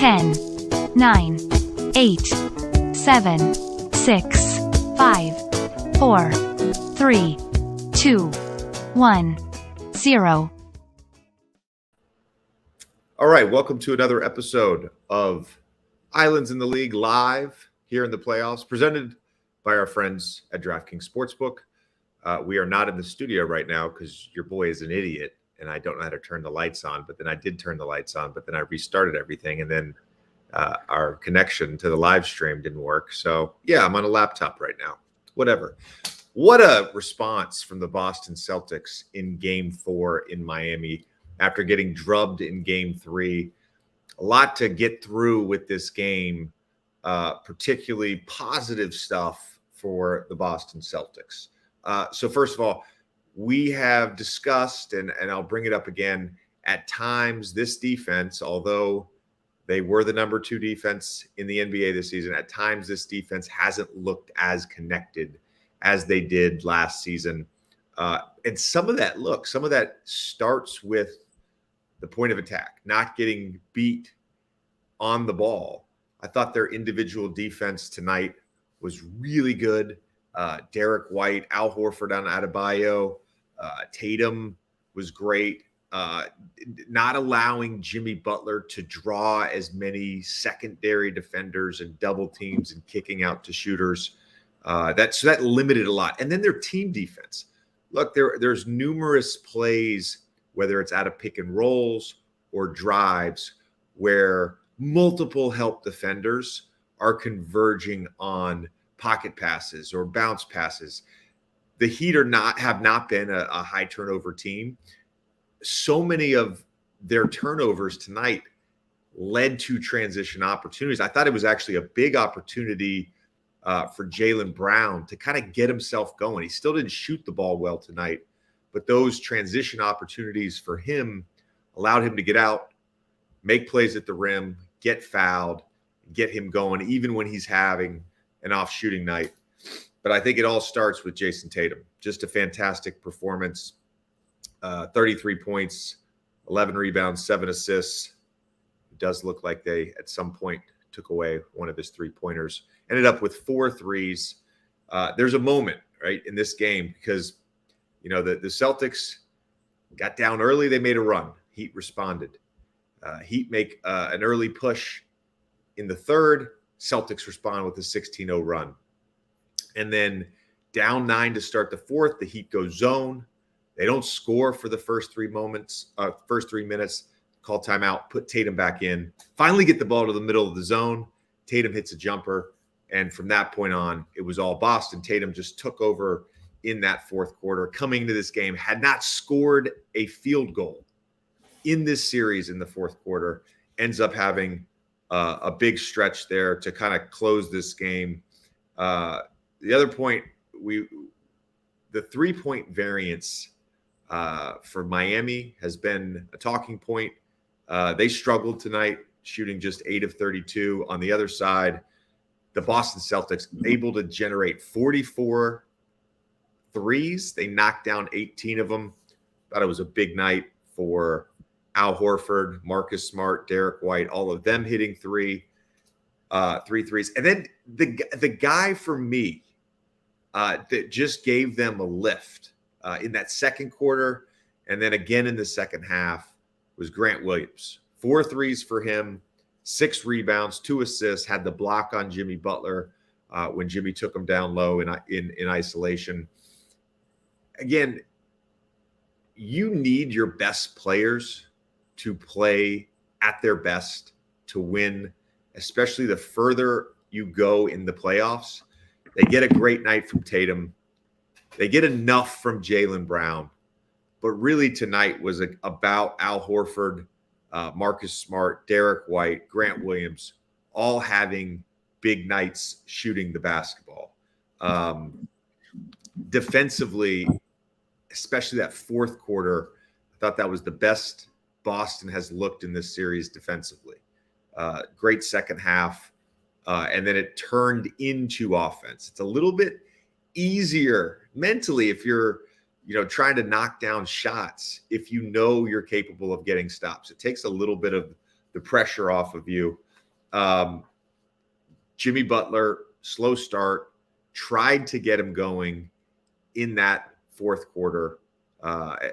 10, 9, 8, 7, 6, 5, 4, 3, 2, 1, 0. All right, welcome to another episode of Islands in the League live here in the playoffs, presented by our friends at DraftKings Sportsbook. We are not in the studio right now because your boy is an idiot and I don't know how to turn the lights on, but then I did turn the lights on, but then I restarted everything and then our connection to the live stream didn't work. So yeah, I'm on a laptop right now, whatever. What a response from the Boston Celtics in Game 4 in Miami after getting drubbed in Game 3. A lot to get through with this game, particularly positive stuff for the Boston Celtics. So first of all, we have discussed, and I'll bring it up again, at times this defense, although they were the number 2 defense in the NBA this season, at times this defense hasn't looked as connected as they did last season. And some of that starts with the point of attack, not getting beat on the ball. I thought their individual defense tonight was really good. Derek White, Al Horford on Adebayo, Tatum was great. Not allowing Jimmy Butler to draw as many secondary defenders and double teams and kicking out to shooters. That limited a lot. And then their team defense. Look, there's numerous plays, whether it's out of pick and rolls or drives, where multiple help defenders are converging on pocket passes or bounce passes. The Heat have not been a high turnover team. So many of their turnovers tonight led to transition opportunities. I thought it was actually a big opportunity for Jaylen Brown to kind of get himself going. He still didn't shoot the ball well tonight, but those transition opportunities for him allowed him to get out, make plays at the rim, get fouled, get him going, even when he's having an off shooting night. But I think it all starts with Jayson Tatum. Just a fantastic performance. 33 points, 11 rebounds, 7 assists. It does look like they, at some point, took away one of his 3-pointers. Ended up with 4 threes. There's a moment, right, in this game because, the Celtics got down early. They made a run. Heat responded. Heat make an early push in the third. Celtics respond with a 16-0 run. And then down 9 to start the fourth, the Heat go zone. They don't score for the first 3 minutes, call timeout, put Tatum back in, finally get the ball to the middle of the zone. Tatum hits a jumper. And from that point on, it was all Boston. Tatum just took over in that fourth quarter. Coming into this game, had not scored a field goal in this series in the fourth quarter. Ends up having a big stretch there to kind of close this game. The other point, the 3-point variance for Miami has been a talking point. They struggled tonight, shooting just 8 of 32. On the other side, the Boston Celtics able to generate 44 threes. They knocked down 18 of them. Thought it was a big night for Al Horford, Marcus Smart, Derek White, all of them hitting 3 threes. And then the guy for me that just gave them a lift in that second quarter and then again in the second half was Grant Williams. 4 threes for him, 6 rebounds, 2 assists, had the block on Jimmy Butler when Jimmy took him down low in isolation. Again, you need your best players to play at their best to win, especially the further you go in the playoffs. They get a great night from Tatum. They get enough from Jaylen Brown. But really tonight was about Al Horford, Marcus Smart, Derek White, Grant Williams, all having big nights shooting the basketball. Defensively, especially that fourth quarter, I thought that was the best Boston has looked in this series defensively. Great second half. And then it turned into offense. It's a little bit easier mentally if you're, trying to knock down shots, if you're capable of getting stops. It takes a little bit of the pressure off of you. Jimmy Butler, slow start, tried to get him going in that fourth quarter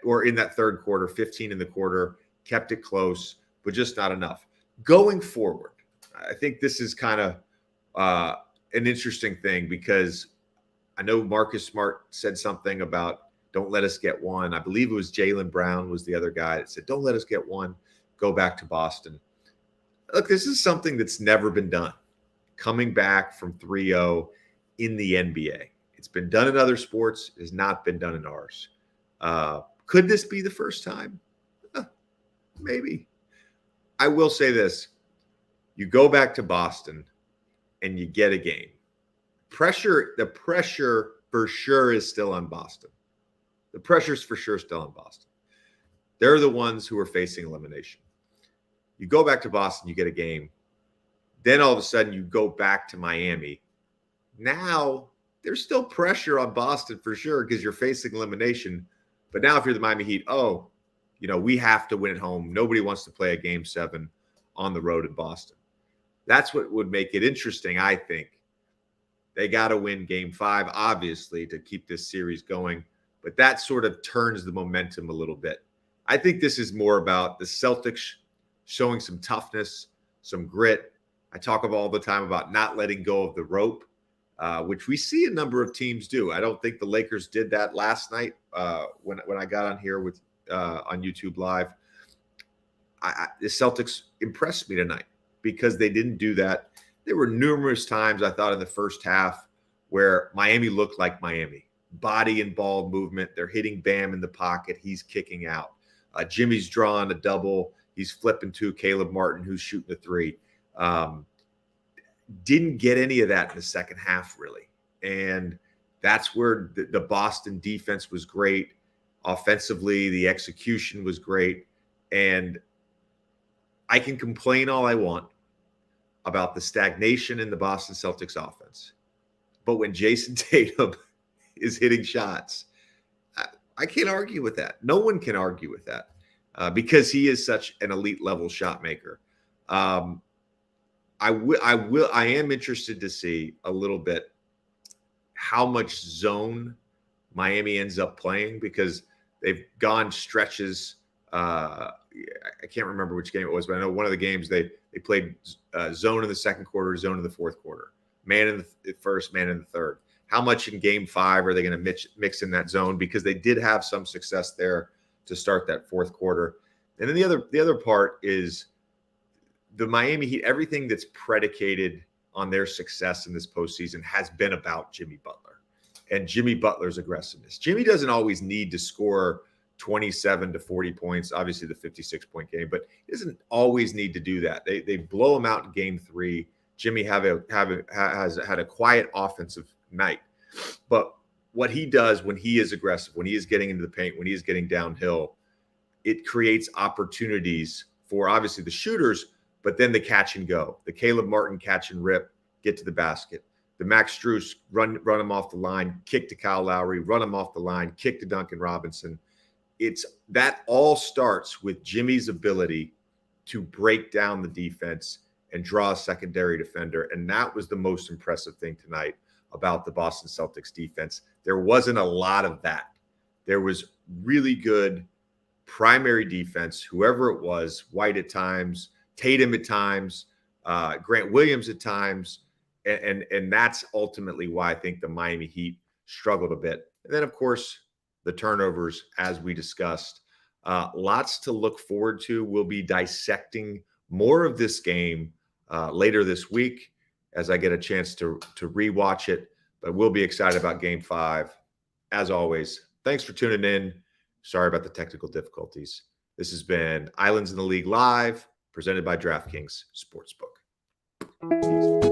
or in that third quarter, 15 in the quarter, kept it close, but just not enough. Going forward, I think this is kind of an interesting thing because I know Marcus Smart said something about don't let us get one. I believe it was Jaylen Brown was the other guy that said, don't let us get one. Go back to Boston. Look, this is something that's never been done. Coming back from 3-0 in the NBA. It's been done in other sports. It has not been done in ours. Could this be the first time? Maybe. I will say this. You go back to Boston and you get a game. The pressure for sure is still on Boston. The pressure's for sure still on Boston. They're the ones who are facing elimination. You go back to Boston, you get a game. Then all of a sudden you go back to Miami. Now there's still pressure on Boston for sure because you're facing elimination. But now if you're the Miami Heat, we have to win at home. Nobody wants to play a game 7 on the road in Boston. That's what would make it interesting, I think. They got to win game 5, obviously, to keep this series going. But that sort of turns the momentum a little bit. I think this is more about the Celtics showing some toughness, some grit. I talk all the time about not letting go of the rope, which we see a number of teams do. I don't think the Lakers did that last night when I got on here with on YouTube Live. The Celtics impressed me tonight because they didn't do that. There were numerous times I thought in the first half where Miami looked like Miami. Body and ball movement. They're hitting Bam in the pocket. He's kicking out. Jimmy's drawing a double. He's flipping to Caleb Martin, who's shooting a 3. Didn't get any of that in the second half, really. And that's where the Boston defense was great. Offensively, the execution was great. And I can complain all I want about the stagnation in the Boston Celtics offense. But when Jayson Tatum is hitting shots, I can't argue with that. No one can argue with that because he is such an elite level shot maker. I am interested to see a little bit how much zone Miami ends up playing because they've gone stretches. I can't remember which game it was, but I know one of the games they played zone in the second quarter, zone in the fourth quarter, man in the first, man in the third. How much in game 5 are they going to mix in that zone? Because they did have some success there to start that fourth quarter. And then the other part is the Miami Heat, everything that's predicated on their success in this postseason has been about Jimmy Butler and Jimmy Butler's aggressiveness. Jimmy doesn't always need to score 27 to 40 points, obviously the 56-point game, but he doesn't always need to do that. They blow him out in game 3. Jimmy has had a quiet offensive night. But what he does when he is aggressive, when he is getting into the paint, when he is getting downhill, it creates opportunities for obviously the shooters, but then the catch and go. The Caleb Martin catch and rip, get to the basket. The Max Strus run him off the line, kick to Kyle Lowry, run him off the line, kick to Duncan Robinson. That all starts with Jimmy's ability to break down the defense and draw a secondary defender. And that was the most impressive thing tonight about the Boston Celtics defense. There wasn't a lot of that. There was really good primary defense, whoever it was, White at times, Tatum at times, Grant Williams at times. And that's ultimately why I think the Miami Heat struggled a bit. And then, of course, the turnovers, as we discussed. Lots to look forward to. We'll be dissecting more of this game later this week as I get a chance to rewatch it. But we'll be excited about Game 5. As always, thanks for tuning in. Sorry about the technical difficulties. This has been Islands in the League Live, presented by DraftKings Sportsbook. Peace.